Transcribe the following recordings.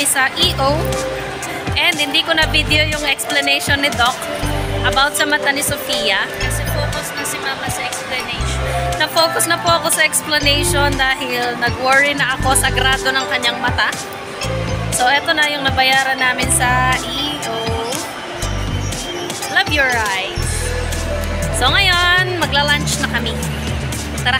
kami sa EO. And hindi ko na video yung explanation ni Doc about sa mata ni Sofia. Kasi focus na si Mama sa explanation. Na-focus na po ako sa explanation dahil nag-worry na ako sa grado ng kanyang mata. So, eto na yung nabayaran namin sa EO. Love your eyes. So, ngayon, magla-lunch na kami. Tara!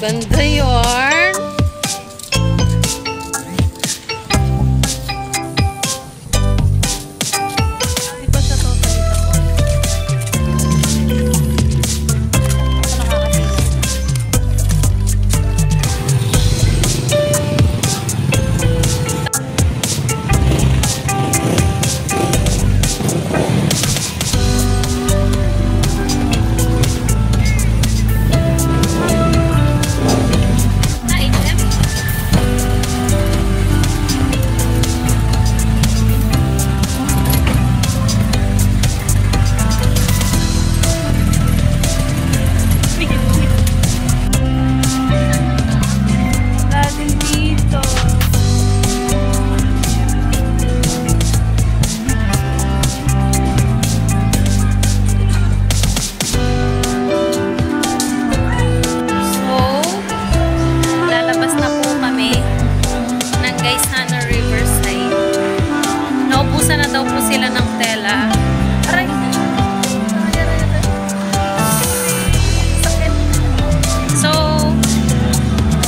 Ganda yun. Ganda yun. Iba siya to sa dito ko. Na daw po sila ng tela. Aray! So,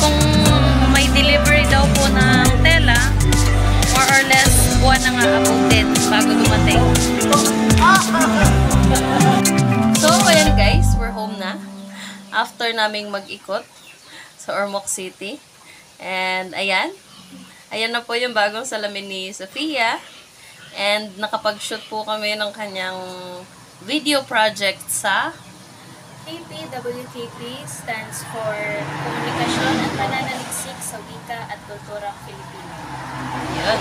kung may delivery daw po ng tela, more or less, buwan na nga abutin bago dumating. So, ayan guys, we're home na. After naming mag-ikot sa Ormoc City. And, ayan. Ayan na po yung bagong salamin ni Sofia. And nakapag-shoot po kami ng kanyang video project sa KPWKP stands for Komunikasyon at Pananaliksik sa Wika at Kulturang Pilipino. Yun.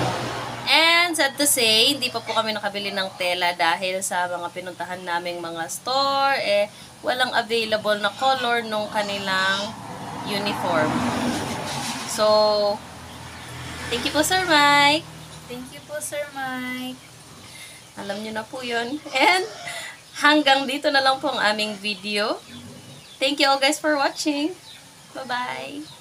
And sad to say, hindi pa po kami nakabili ng tela dahil sa mga pinuntahan naming mga store, walang available na color nung kanilang uniform. So, thank you po Sir Mike. Thank you po, Sir Mike. Alam nyo na po yun. And hanggang dito na lang po ang aming video. Thank you all guys for watching. Bye-bye!